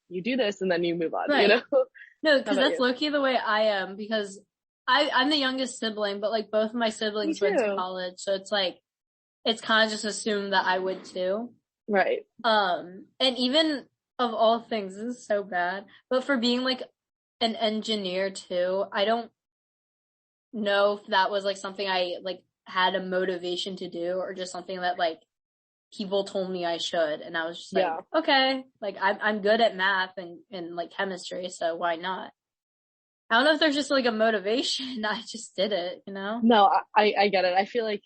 you do this and then you move on, right. No, How because about that's you? low-key the way I am, because I'm the youngest sibling, but like both of my siblings went to too. college, so it's like, it's kind of just assumed that I would too. Right. And even of all things, this is so bad, but for being like an engineer too, I don't know if that was like something I like had a motivation to do, or just something that like people told me I should, and I was just like, Yeah. okay, like I'm good at math and like chemistry, so why not? I don't know if there's just like a motivation. I just did it, you know? No, I get it. I feel like,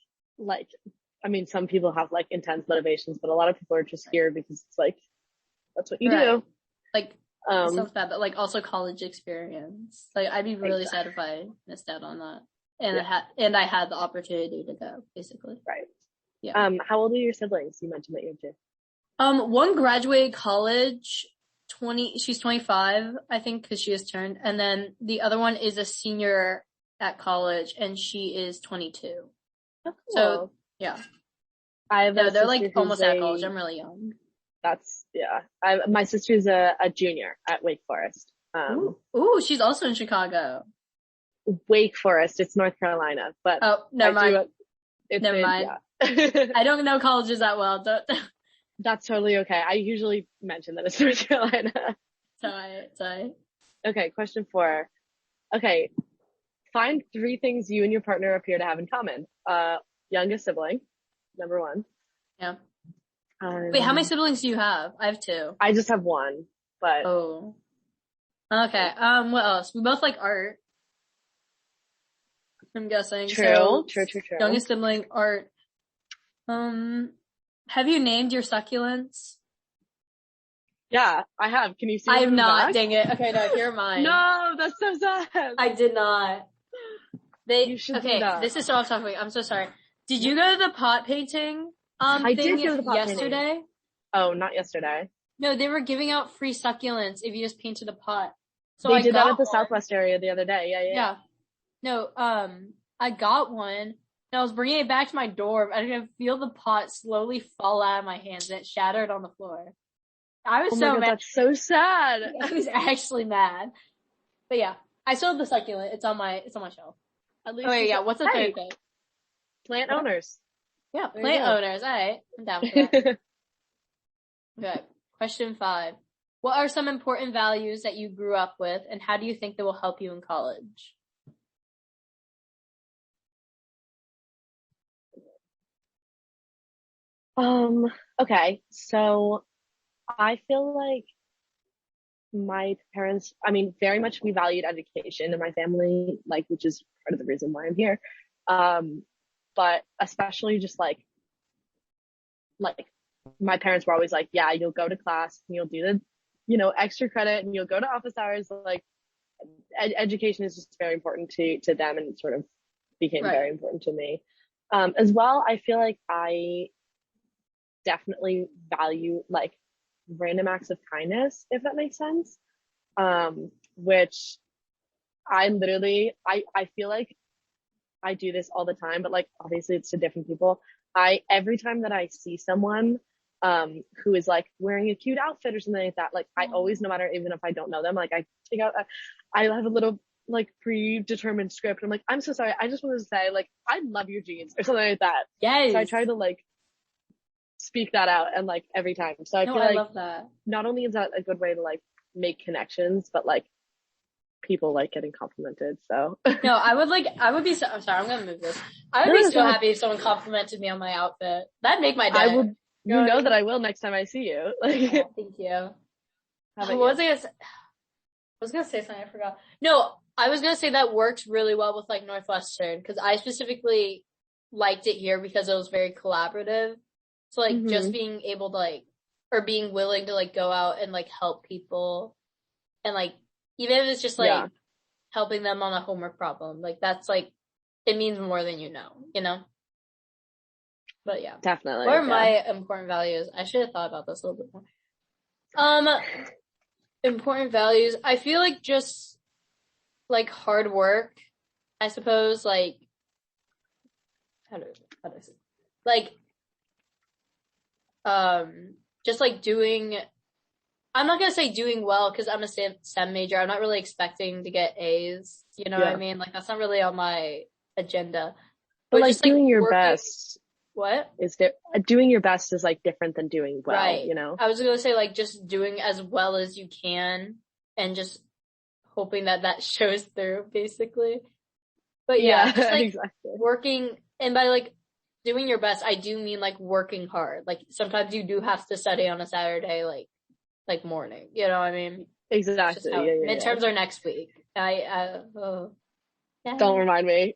I mean, some people have like intense motivations, but a lot of people are just here because it's like, that's what you Right. do. Like, it Um, sounds bad, but like also college experience. Like, I'd be really sad if I missed out on that. And yeah, I had the opportunity to go, basically. right. Yeah. How old are your siblings? You mentioned that you have two. One graduated college, she's 25, I think, cause she has turned. And then the other one is a senior at college, and she is 22. Oh, cool. So, yeah. I have No, a they're sister like who's almost at college. I'm really young. my sister's a junior at Wake Forest. Ooh, she's also in Chicago. Wake Forest, it's North Carolina, but Oh, never mind. Never mind. Yeah. I don't know colleges that well. That's totally okay. I usually mention that it's North Carolina. Sorry. Okay, question 4. Okay, find 3 things you and your partner appear to have in common. Youngest sibling, number 1. Yeah. Wait, how many siblings do you have? I have 2. I just have 1, but. Oh. Okay. What else? We both like art, I'm guessing. True. Youngest sibling, art. Have you named your succulents? Yeah, I have. Can you see? I have not. Back? Dang it. Okay, no, here are mine. No, that's so sad. I did not. You should do that. This is so off topic. I'm so sorry. Did you go to the pot painting I thing did go to the pot yesterday? Painting. Oh, not yesterday. No, they were giving out free succulents if you just painted a pot. So they I did got that at the one. Southwest area the other day. Yeah. No, I got one, and I was bringing it back to my dorm, and I could feel the pot slowly fall out of my hands, and it shattered on the floor. I was so God, mad. That's so sad. I was actually mad. But yeah, I still have the succulent. It's on my shelf. At least. Oh yeah, what's the third thing? Plant owners. Yeah, plant owners. All right, I'm down for that. Okay, question 5. What are some important values that you grew up with, and how do you think they will help you in college? Okay, so I feel like my parents, I mean, very much we valued education in my family, like, which is part of the reason why I'm here. But especially just like my parents were always like, yeah, you'll go to class and you'll do the, extra credit and you'll go to office hours. Like education is just very important to them, and it sort of became very important to me. As well, I feel like I definitely value like random acts of kindness, if that makes sense. Which I feel like I do this all the time, but like obviously it's to different people. Every time that I see someone who is like wearing a cute outfit or something like that, like I always, no matter, even if I don't know them, like I take out I have a little like predetermined script. I'm like, I'm so sorry, I just wanted to say like I love your jeans or something like that. Yes. So I try to like speak that out, and like every time. So I feel like love that. not only is that a good way to like make connections, but like people like getting complimented. So no, I would be so, I'm sorry, I'm gonna move this. I would be so happy if someone complimented me on my outfit. That'd make my day. I would, that I will next time I see you. Like, yeah, thank you. What was I gonna say? I was gonna say something, I forgot. No, I was gonna say that works really well with like Northwestern, because I specifically liked it here because it was very collaborative. So like just being able to like, or being willing to like go out and like help people, and like even if it's just like helping them on a homework problem, like that's like, it means more than you know? But yeah. Definitely. What are my important values? I should have thought about this a little bit more. Important values. I feel like just like hard work, I suppose, like, how do I say? Like, just like doing I'm not gonna say doing well because I'm a STEM major. I'm not really expecting to get A's. You know what I mean? Like that's not really on my agenda. But like just like doing your working. best What? is doing your best is like different than doing well, Right. you know? I was gonna say like just doing as well as you can and just hoping that that shows through basically. But yeah, just like exactly. working, and by like doing your best, I do mean like working hard. Like sometimes you do have to study on a Saturday, like morning. You know what I mean? Exactly. Midterms are next week. Yeah. Don't remind me.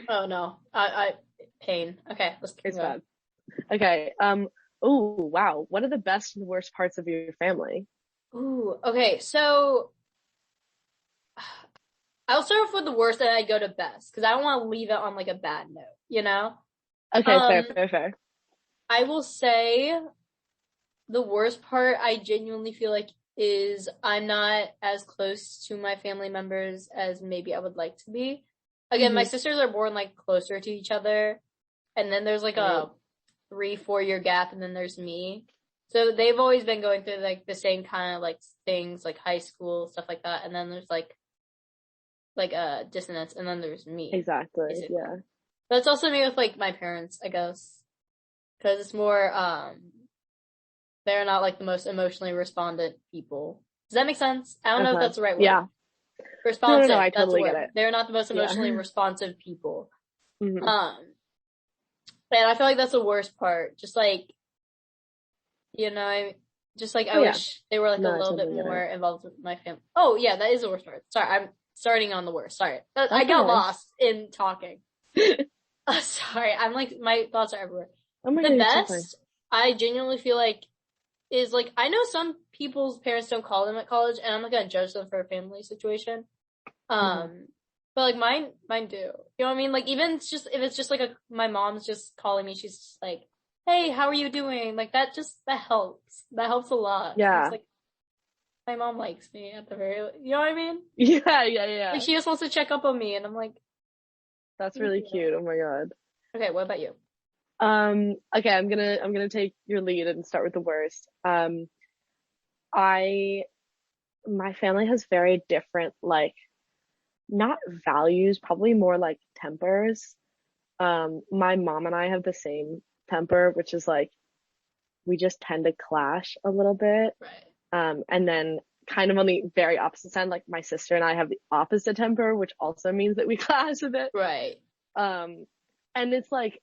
Oh no, I pain. Okay, let's keep going. Bad. Okay. Oh wow. What are the best and worst parts of your family? Ooh. Okay. So I'll start off with the worst, and I go to best because I don't want to leave it on like a bad note. You know? Okay. Fair. I will say the worst part I genuinely feel like is I'm not as close to my family members as maybe I would like to be. Again, my sisters are born like closer to each other, and then there's like a 3-4 year gap, and then there's me. So they've always been going through like the same kind of like things, like high school stuff like that, and then there's like dissonance, and then there's me. Exactly. Yeah. That's also me with like my parents, I guess, because it's more they're not like the most emotionally respondent people. Does that make sense? I don't know if that's the right word. Yeah. Responsive. No, I totally get it. They're not the most emotionally responsive people. Mm-hmm. And I feel like that's the worst part. Just like, you know, I wish they were like a little bit more involved with my family. Oh yeah, that is the worst part. Sorry, I'm starting on the worst. Sorry. I got lost in talking. Sorry, I'm like, my thoughts are everywhere. Oh my God, the best, I genuinely feel like, is like, I know some people's parents don't call them at college, and I'm not gonna judge them for a family situation. But like mine do. You know what I mean? Like even if it's just like my mom's just calling me, she's just like, "Hey, how are you doing?" Like that helps. That helps a lot. Yeah. It's like my mom likes me at the very, you know what I mean? Yeah. Like she just wants to check up on me, and I'm like, that's really cute. Oh my God. Okay, what about you? Okay, I'm gonna take your lead and start with the worst. My family has very different, like, not values, probably more like tempers. My mom and I have the same temper, which is like, we just tend to clash a little bit. Right. And then kind of on the very opposite end, like my sister and I have the opposite temper, which also means that we clash a bit. Right. And it's like,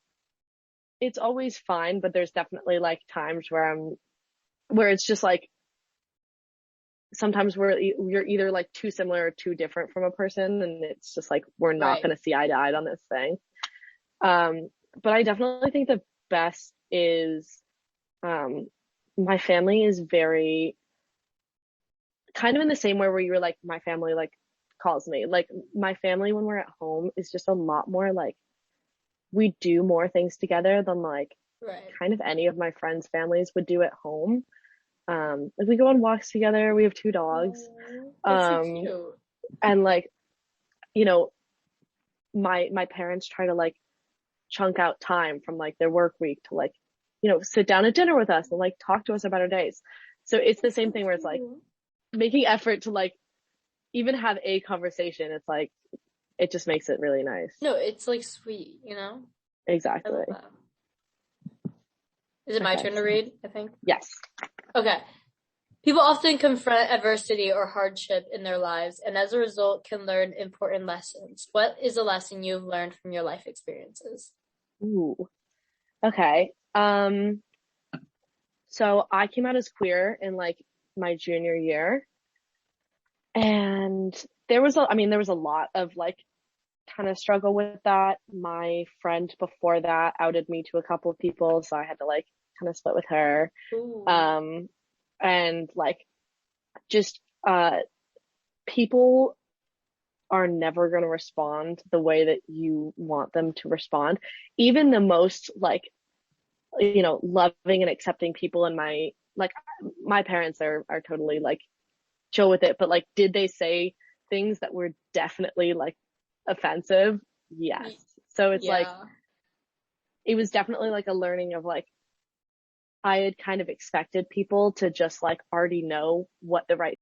it's always fine, but there's definitely like times where it's just like, sometimes you're either like too similar or too different from a person, and it's just like, we're not going to see eye to eye on this thing. But I definitely think the best is, my family is very kind of in the same way where you were like, my family like calls me, like my family when we're at home is just a lot more like, we do more things together than like kind of any of my friends' families would do at home. Like we go on walks together. We have 2 dogs. That's so cute. And like, you know, my parents try to like chunk out time from like their work week to like, you know, sit down at dinner with us and like talk to us about our days. So it's the same thing where it's like making effort to like even have a conversation. It's like, it just makes it really nice. No, it's like sweet, you know? Exactly. Is it my turn to read, I think? Yes. Okay. People often confront adversity or hardship in their lives, and as a result can learn important lessons. What is a lesson you've learned from your life experiences? Ooh. Okay. So I came out as queer in like my junior year, and there was a lot of like kind of struggle with that. My friend before that outed me to a couple of people, so I had to like kind of split with her. Ooh. And like just people are never going to respond the way that you want them to respond. Even the most like, you know, loving and accepting people in my parents are totally like chill with it, but like, did they say things that were definitely like offensive? Yes. So it's like, it was definitely like a learning of like, I had kind of expected people to just like already know what the right